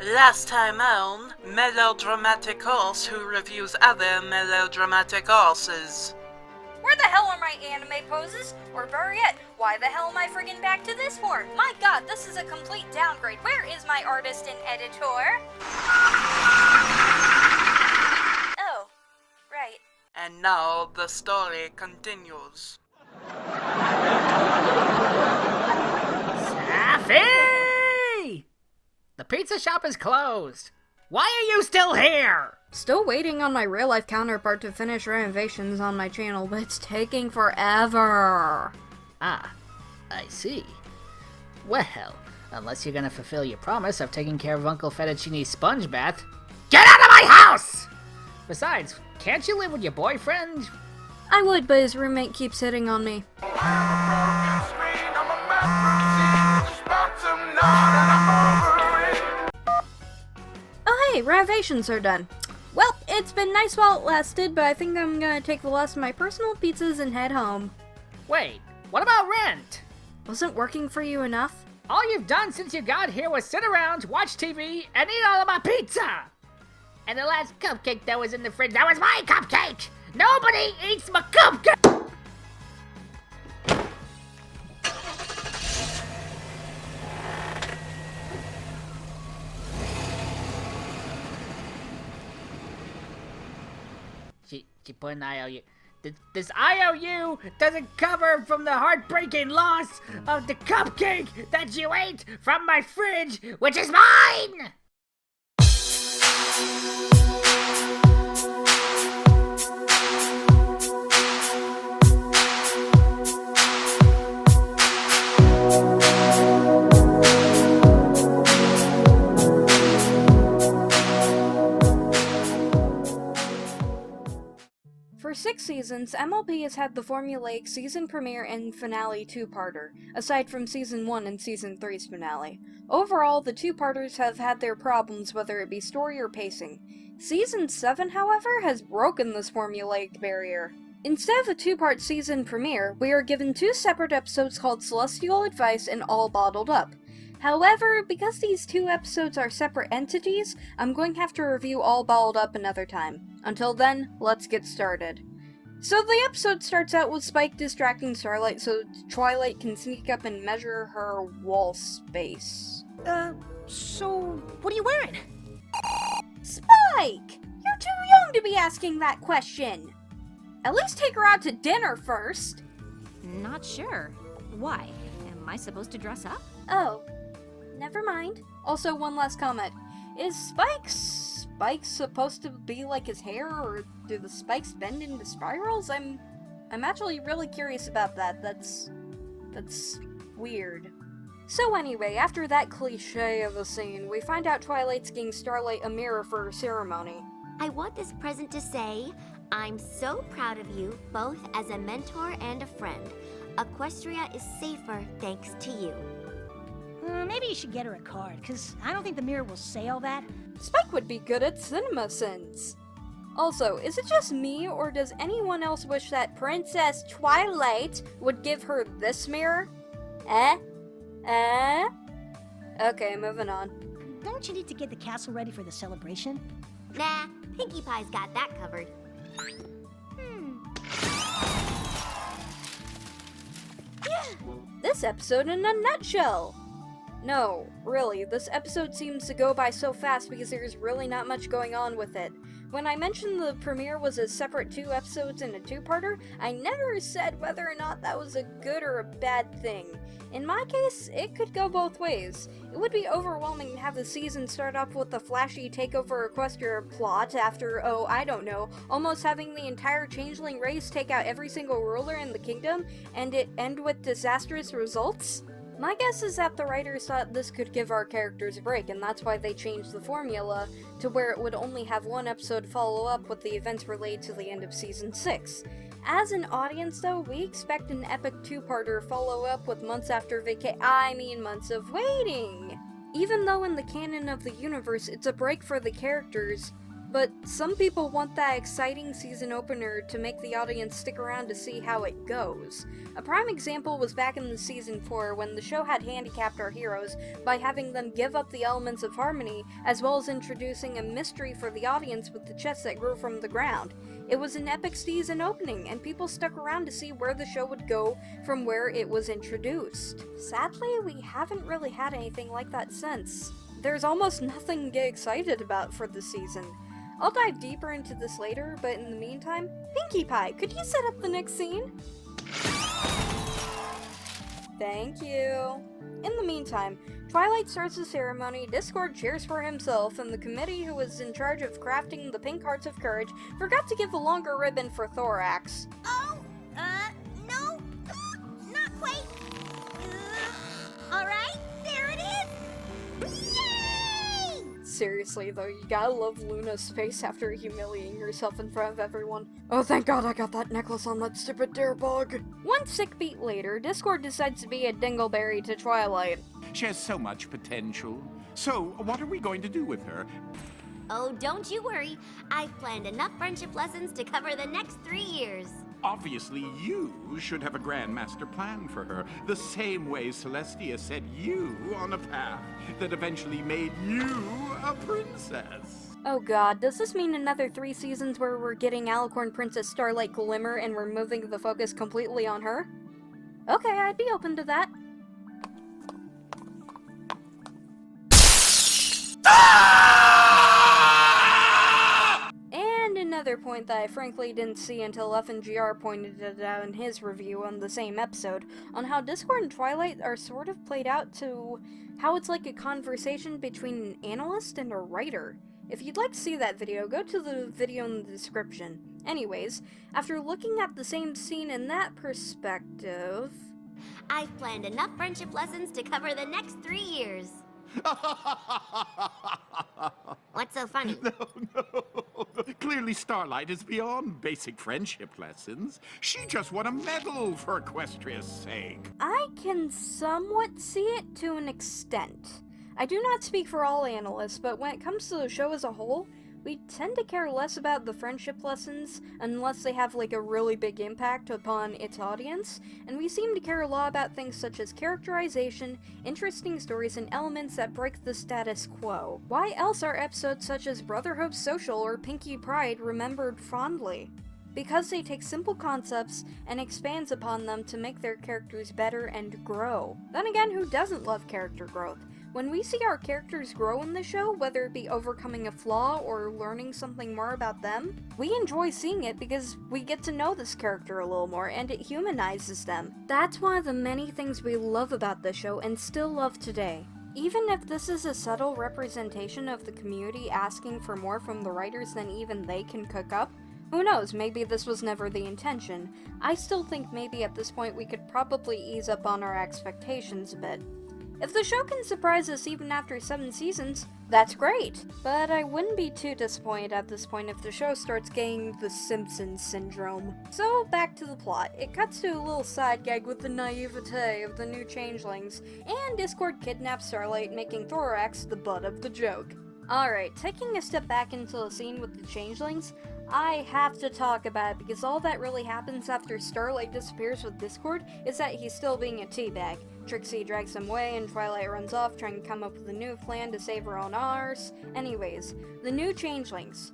Last time on, Melodramatic Horse who reviews other melodramatic horses. Where the hell are my anime poses? Or better yet, why the hell am I friggin' back to this form? My god, this is a complete downgrade. Where is my artist and editor? Oh, right. And now the story continues. Sapphy! The pizza shop is closed. Why are you still here? Still waiting on my real-life counterpart to finish renovations on my channel, but it's taking forever. Ah, I see. Well, unless you're gonna fulfill your promise of taking care of Uncle Fettuccine's sponge bath, get out of my house! Besides, can't you live with your boyfriend? I would, but his roommate keeps hitting on me. Oh hey, renovations are done. Well, it's been nice while it lasted, but I think I'm gonna take the last of my personal pizzas and head home. Wait, what about rent? Wasn't working for you enough? All you've done since you got here was sit around, watch TV, and eat all of my pizza! And the last cupcake that was in the fridge, that was my cupcake! Nobody eats my cupcake! She put an IOU. This IOU doesn't cover from the heartbreaking loss of the cupcake that you ate from my fridge, which is mine! For 6 seasons, MLB has had the formulaic season premiere and finale two-parter, aside from Season 1 and Season 3's finale. Overall, the two-parters have had their problems, whether it be story or pacing. Season 7, however, has broken this formulaic barrier. Instead of a two-part season premiere, we are given 2 separate episodes called Celestial Advice and All Bottled Up. However, because these 2 episodes are separate entities, I'm going to have to review All Bottled Up another time. Until then, let's get started. So the episode starts out with Spike distracting Starlight so Twilight can sneak up and measure her wall space. So what are you wearing? Spike! You're too young to be asking that question! At least take her out to dinner first! Not sure. Why? Am I supposed to dress up? Oh, never mind. Also, one last comment. Is Spike's supposed to be like his hair, or do the spikes bend into spirals? I'm actually really curious about that. That's weird. So anyway, after that cliche of a scene, we find out Twilight's getting Starlight a mirror for her ceremony. I want this present to say, I'm so proud of you, both as a mentor and a friend. Equestria is safer thanks to you. Maybe you should get her a card, because I don't think the mirror will say all that. Spike would be good at cinema sense. Also, is it just me, or does anyone else wish that Princess Twilight would give her this mirror? Okay, moving on. Don't you need to get the castle ready for the celebration? Nah, Pinkie Pie's got that covered. This episode in a nutshell! No, really, this episode seems to go by so fast because there's really not much going on with it. When I mentioned the premiere was a separate 2 episodes and a 2-parter, I never said whether or not that was a good or a bad thing. In my case, it could go both ways. It would be overwhelming to have the season start off with the flashy takeover Equestria plot after, oh, I don't know, almost having the entire changeling race take out every single ruler in the kingdom, and it end with disastrous results. My guess is that the writers thought this could give our characters a break, and that's why they changed the formula to where it would only have 1 episode follow up with the events related to the end of Season 6. As an audience, though, we expect an epic 2-parter follow up with months of waiting! Even though in the canon of the universe it's a break for the characters, But some people want that exciting season opener to make the audience stick around to see how it goes. A prime example was back in the season 4 when the show had handicapped our heroes by having them give up the elements of harmony, as well as introducing a mystery for the audience with the chest that grew from the ground. It was an epic season opening, and people stuck around to see where the show would go from where it was introduced. Sadly, we haven't really had anything like that since. There's almost nothing to get excited about for this season. I'll dive deeper into this later, but in the meantime, Pinkie Pie, could you set up the next scene? Thank you. In the meantime, Twilight starts the ceremony, Discord cheers for himself, and the committee who was in charge of crafting the pink hearts of courage forgot to give a longer ribbon for Thorax. Oh, no, not quite. Alright, there it is! Yay! Seriously though, you gotta love Luna's face after humiliating herself in front of everyone. Oh, thank God I got that necklace on that stupid darebug. One sick beat later, Discord decides to be a dingleberry to Twilight. She has so much potential. So, what are we going to do with her? Oh, don't you worry. I've planned enough friendship lessons to cover the next 3 years. Obviously, you should have a grand master plan for her, the same way Celestia set you on a path that eventually made you a princess. Oh God, does this mean another 3 seasons where we're getting Alicorn Princess Starlight Glimmer and we're moving the focus completely on her? Okay, I'd be open to that. And another point that I frankly didn't see until FNGR pointed it out in his review on the same episode, on how Discord and Twilight are sort of played out to how it's like a conversation between an analyst and a writer. If you'd like to see that video, go to the video in the description. Anyways, after looking at the same scene in that perspective... I've planned enough friendship lessons to cover the next 3 years. What's so funny? No. Clearly Starlight is beyond basic friendship lessons. She just won a medal for Equestria's sake. I can somewhat see it to an extent. I do not speak for all analysts, but when it comes to the show as a whole, we tend to care less about the friendship lessons unless they have like a really big impact upon its audience, and we seem to care a lot about things such as characterization, interesting stories, and elements that break the status quo. Why else are episodes such as Brotherhood Social or Pinkie Pride remembered fondly? Because they take simple concepts and expands upon them to make their characters better and grow. Then again, who doesn't love character growth? When we see our characters grow in the show, whether it be overcoming a flaw or learning something more about them, we enjoy seeing it because we get to know this character a little more and it humanizes them. That's one of the many things we love about the show and still love today. Even if this is a subtle representation of the community asking for more from the writers than even they can cook up, who knows, maybe this was never the intention. I still think maybe at this point we could probably ease up on our expectations a bit. If the show can surprise us even after 7 seasons, that's great. But I wouldn't be too disappointed at this point if the show starts getting the Simpsons syndrome. So back to the plot. It cuts to a little side gag with the naivete of the new changelings, and Discord kidnaps Starlight, making Thorax the butt of the joke. Alright, taking a step back into the scene with the changelings, I have to talk about it because all that really happens after Starlight disappears with Discord is that he's still being a teabag. Trixie drags him away and Twilight runs off trying to come up with a new plan to save her own arse. Anyways, the new changelings.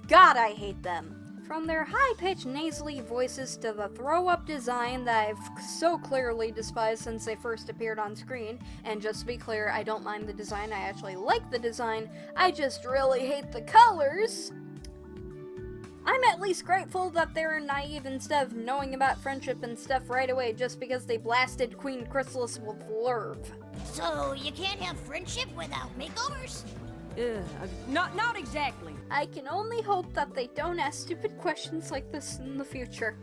God, I hate them. From their high-pitched nasally voices to the throw-up design that I've so clearly despised since they first appeared on screen, and just to be clear, I don't mind the design, I actually like the design, I just really hate the colors. I'm at least grateful that they were naive instead of knowing about friendship and stuff right away just because they blasted Queen Chrysalis with Lurv. So you can't have friendship without makeovers? Not exactly. I can only hope that they don't ask stupid questions like this in the future.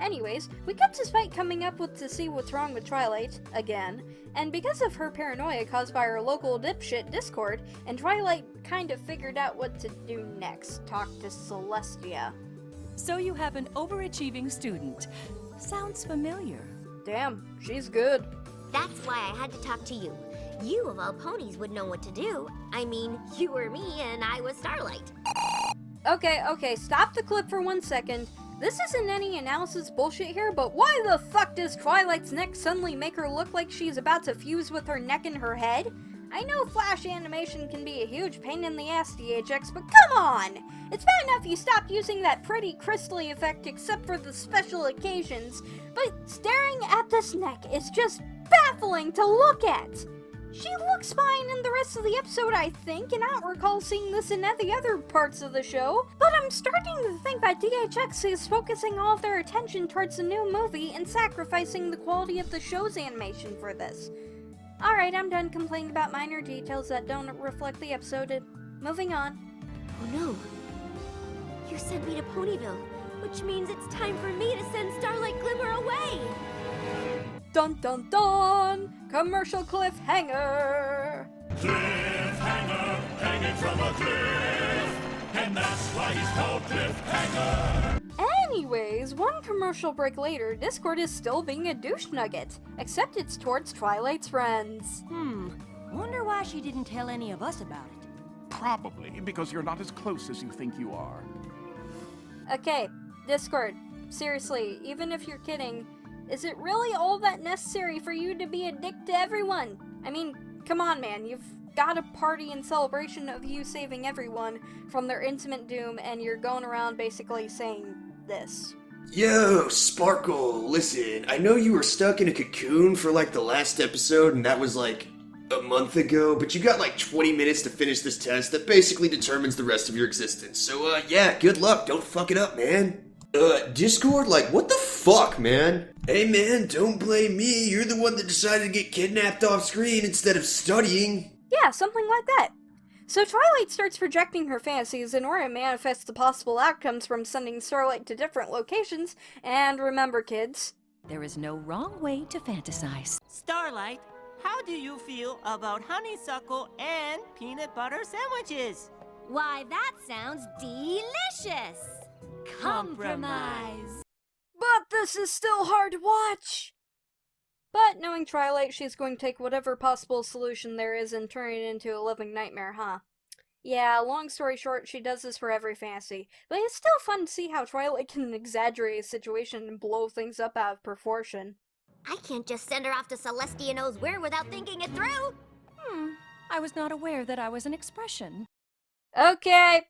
Anyways, we cut to Spike coming up with to see what's wrong with Twilight, again, and because of her paranoia caused by her local dipshit Discord, and Twilight kind of figured out what to do next, talk to Celestia. So you have an overachieving student. Sounds familiar. Damn, she's good. That's why I had to talk to you. You of all ponies would know what to do. I mean, you were me and I was Starlight. Okay, stop the clip for 1 second. This isn't any analysis bullshit here, but why the fuck does Twilight's neck suddenly make her look like she's about to fuse with her neck and her head? I know flash animation can be a huge pain in the ass, DHX, but come on! It's bad enough you stopped using that pretty crystally effect except for the special occasions, but staring at this neck is just baffling to look at! She looks fine in the rest of the episode, I think, and I don't recall seeing this in any other parts of the show, but I'm starting to think that DHX is focusing all of their attention towards the new movie and sacrificing the quality of the show's animation for this. Alright, I'm done complaining about minor details that don't reflect the episode. Moving on. Oh no. You sent me to Ponyville, which means it's time for me to send Starlight Glimmer away! Dun dun dun! Commercial cliffhanger! Cliffhanger, hanging from a cliff, and that's why he's called Cliffhanger. Anyways, one commercial break later, Discord is still being a douche nugget, except it's towards Twilight's friends. Wonder why she didn't tell any of us about it. Probably because you're not as close as you think you are. Okay, Discord, seriously, even if you're kidding, is it really all that necessary for you to be a dick to everyone? I mean, come on, man, you've got a party in celebration of you saving everyone from their intimate doom, and you're going around basically saying this. Yo, Sparkle, listen, I know you were stuck in a cocoon for like the last episode, and that was like a month ago, but you got like 20 minutes to finish this test that basically determines the rest of your existence. So, yeah, good luck, don't fuck it up, man. Discord, like, what the fuck, man? Hey, man, don't blame me, you're the one that decided to get kidnapped off screen instead of studying. Yeah, something like that. So Twilight starts projecting her fantasies in order to manifest the possible outcomes from sending Starlight to different locations, and remember, kids, There is no wrong way to fantasize. Starlight, how do you feel about honeysuckle and peanut butter sandwiches? Why, that sounds delicious! Compromise. but this is still hard to watch! But knowing Twilight, she's going to take whatever possible solution there is and turn it into a living nightmare, huh? Yeah, long story short, she does this for every fantasy, but it's still fun to see how Twilight can exaggerate a situation and blow things up out of proportion. I can't just send her off to Celestia knows where without thinking it through! I was not aware that I was an expression. Okay,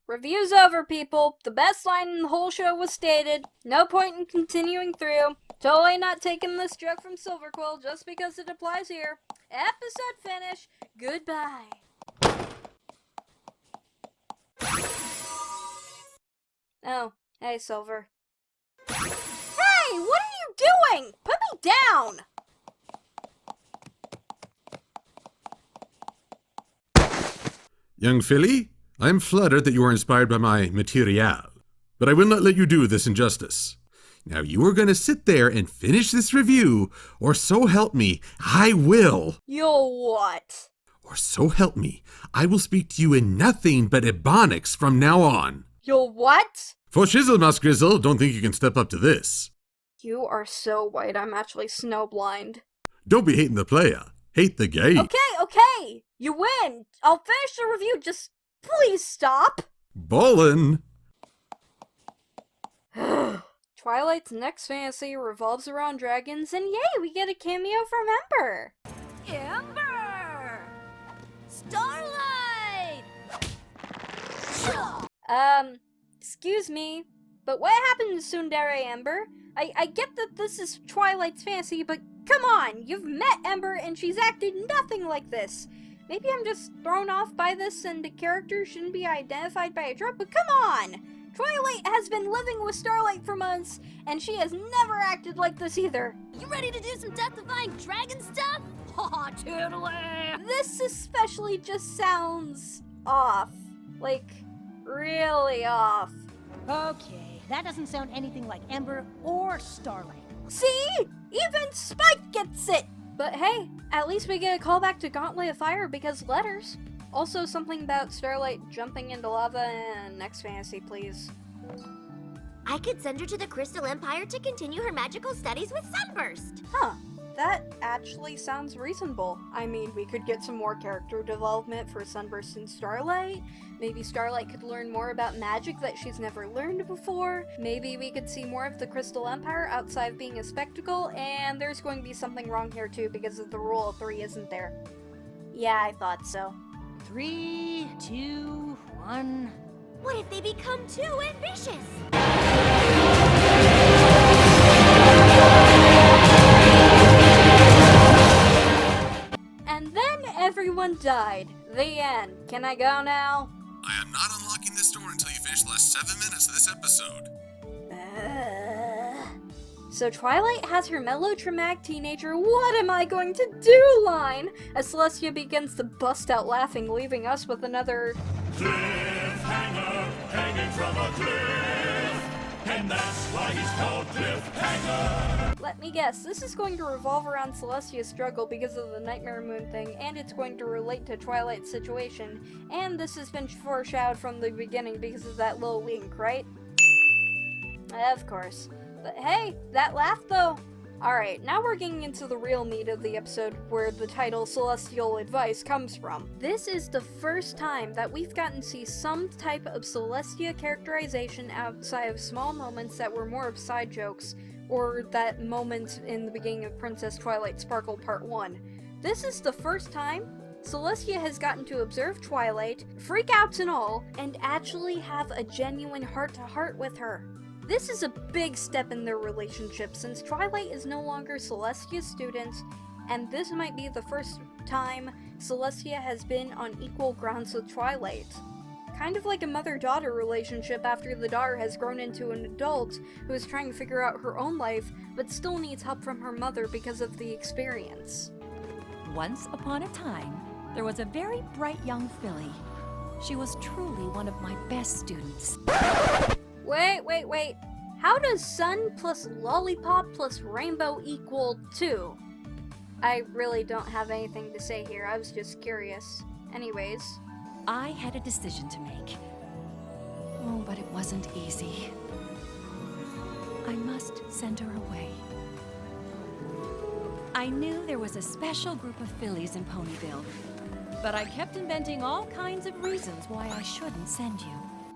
review's over, people. The best line in the whole show was stated. No point in continuing through. Totally not taking this joke from Silverquill just because it applies here. Episode finish. Goodbye. Oh, hey, Silver. Hey, what are you doing? Put me down! Young filly, I am flattered that you are inspired by my material, but I will not let you do this injustice. Now you are going to sit there and finish this review, or so help me, I will. You'll what? Or so help me, I will speak to you in nothing but Ebonics from now on. You'll what? For shizzle, Mouse Grizzle, don't think you can step up to this. You are so white, I'm actually snowblind. Don't be hating the player, hate the game. Okay, you win. I'll finish the review, just please stop. Ballin'. Twilight's next fantasy revolves around dragons, and yay, we get a cameo from Ember. Ember! Starlight! Excuse me, but what happened to Tsundere Ember? I get that this is Twilight's fantasy, but come on, you've met Ember and she's acted nothing like this. Maybe I'm just thrown off by this and the character shouldn't be identified by a trope, but come on! Twilight has been living with Starlight for months, and she has never acted like this either. You ready to do some death-defying dragon stuff? Aw, totally! This especially just sounds off. Like, really off. Okay, that doesn't sound anything like Ember or Starlight. See? Even Spike gets it! But hey, at least we get a callback to Gauntlet of Fire because letters. Also something about Starlight jumping into lava and next fantasy, please. I could send her to the Crystal Empire to continue her magical studies with Sunburst. Huh. That actually sounds reasonable. I mean, we could get some more character development for Sunburst and Starlight. Maybe Starlight could learn more about magic that she's never learned before. Maybe we could see more of the Crystal Empire outside of being a spectacle, and there's going to be something wrong here too because of the rule of 3, isn't there? Yeah, I thought so. 3, 2, 1. What if they become too ambitious? And then everyone died. The end. Can I go now? I am not unlocking this door until you finish the last 7 minutes of this episode. So Twilight has her melodramatic teenager "what am I going to do" line as Celestia begins to bust out laughing, leaving us with another Cliffhanger, hanging from a cliff, and that's why he's called Cliffhanger. Let me guess, this is going to revolve around Celestia's struggle because of the Nightmare Moon thing, and it's going to relate to Twilight's situation, and this has been foreshadowed from the beginning because of that little wink, right? Of course. But hey, that laugh though! Alright, now we're getting into the real meat of the episode, where the title Celestial Advice comes from. This is the first time that we've gotten to see some type of Celestia characterization outside of small moments that were more of side jokes, or that moment in the beginning of Princess Twilight Sparkle Part 1. This is the first time Celestia has gotten to observe Twilight, freakouts and all, and actually have a genuine heart-to-heart with her. This is a big step in their relationship since Twilight is no longer Celestia's student, and this might be the first time Celestia has been on equal grounds with Twilight. Kind of like a mother-daughter relationship after the daughter has grown into an adult who is trying to figure out her own life, but still needs help from her mother because of the experience. Once upon a time, there was a very bright young filly. She was truly one of my best students. Wait. How does sun plus lollipop plus rainbow equal 2? I really don't have anything to say here, I was just curious. Anyways. I had a decision to make. Oh, but it wasn't easy. I must send her away. I knew there was a special group of fillies in Ponyville, but I kept inventing all kinds of reasons why I shouldn't send you.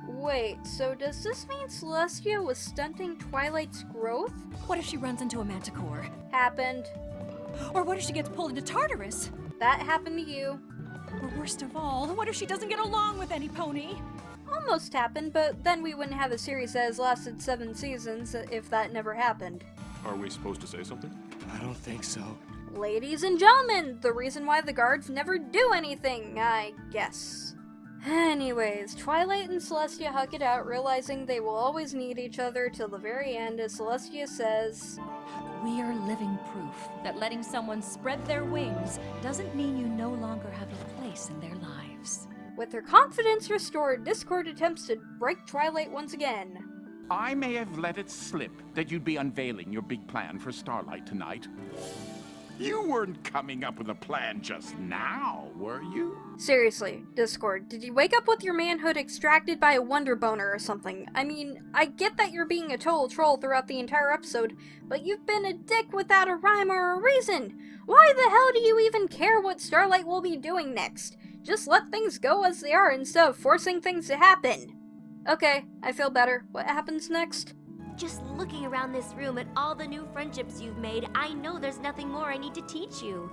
Wait, so does this mean Celestia was stunting Twilight's growth? What if she runs into a manticore? Happened. Or what if she gets pulled into Tartarus? That happened to you. Or worst of all, what if she doesn't get along with any pony? Almost happened, but then we wouldn't have a series that has lasted 7 seasons if that never happened. Are we supposed to say something? I don't think so. Ladies and gentlemen, the reason why the guards never do anything, I guess. Anyways, Twilight and Celestia hug it out, realizing they will always need each other till the very end, as Celestia says, "We are living proof that letting someone spread their wings doesn't mean you no longer have a place in their lives." With her confidence restored, Discord attempts to break Twilight once again. I may have let it slip that you'd be unveiling your big plan for Starlight tonight. You weren't coming up with a plan just now, were you? Seriously, Discord, did you wake up with your manhood extracted by a wonder boner or something? I mean, I get that you're being a total troll throughout the entire episode, but you've been a dick without a rhyme or a reason. Why the hell do you even care what Starlight will be doing next? Just let things go as they are instead of forcing things to happen. Okay, I feel better. What happens next? Just looking around this room at all the new friendships you've made, I know there's nothing more I need to teach you.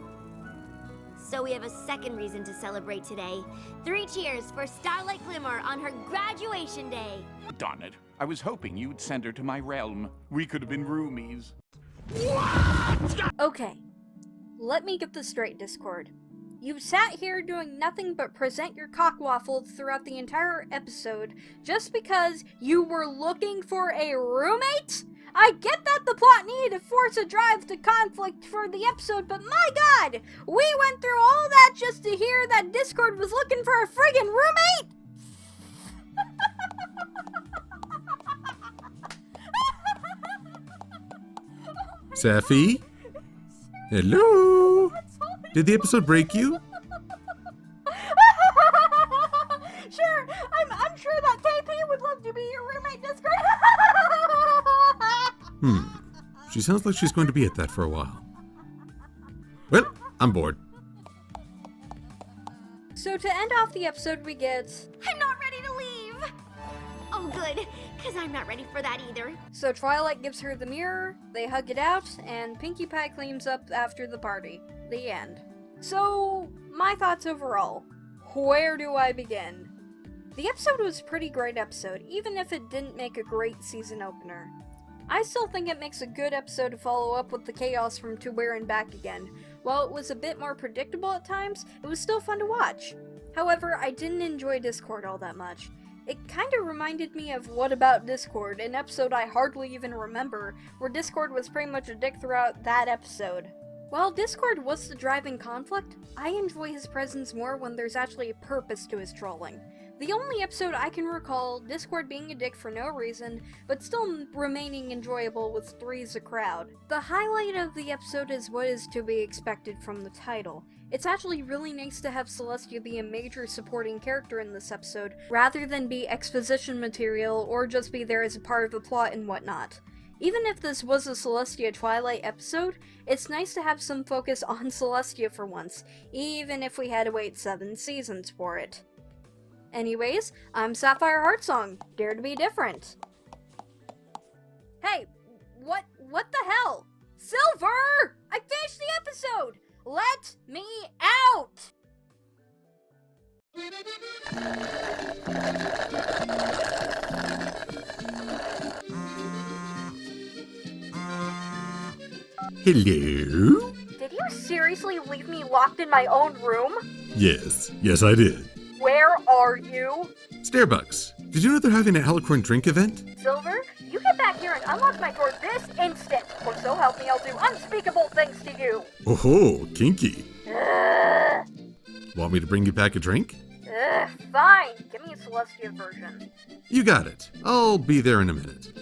So we have a second reason to celebrate today. 3 cheers for Starlight Glimmer on her graduation day. Darn it. I was hoping you'd send her to my realm. We could have been roomies. Okay, let me get this straight, Discord. You sat here doing nothing but present your cockwaffles throughout the entire episode just because you were looking for a roommate? I get that the plot needed to force a drive to conflict for the episode, but my god! We went through all that just to hear that Discord was looking for a friggin' roommate? Sapphy? Hello? Did the episode break you? Sure, I'm sure that KP would love to be your roommate, Discord. She sounds like she's going to be at that for a while. I'm bored. So to end off the episode, we get... I'm not ready to leave! Oh, good, because I'm not ready for that either. So Twilight gives her the mirror, they hug it out, and Pinkie Pie cleans up after the party. The end. So, my thoughts overall. Where do I begin? The episode was a pretty great episode, even if it didn't make a great season opener. I still think it makes a good episode to follow up with the chaos from To Where and Back Again. While it was a bit more predictable at times, it was still fun to watch. However, I didn't enjoy Discord all that much. It kinda reminded me of What About Discord, an episode I hardly even remember, where Discord was pretty much a dick throughout that episode. While Discord was the driving conflict, I enjoy his presence more when there's actually a purpose to his trolling. The only episode I can recall Discord being a dick for no reason, but still remaining enjoyable with Three's a crowd. The highlight of the episode is what is to be expected from the title. It's actually really nice to have Celestia be a major supporting character in this episode, rather than be exposition material or just be there as a part of the plot and whatnot. Even if this was a Celestia Twilight episode, it's nice to have some focus on Celestia for once, even if we had to wait 7 seasons for it. Anyways, I'm Sapphire Heartsong. Dare to be different. Hey, what the hell? Silver! I finished the episode! Let me out! Hello? Did you seriously leave me locked in my own room? Yes, I did. Where are you? Starbucks, did you know they're having a Helicorn drink event? Silver, you get back here and unlock my door this instant, or so help me I'll do unspeakable things to you. Oh, kinky. Ugh. Want me to bring you back a drink? Fine. Give me a Celestia version. You got it. I'll be there in a minute.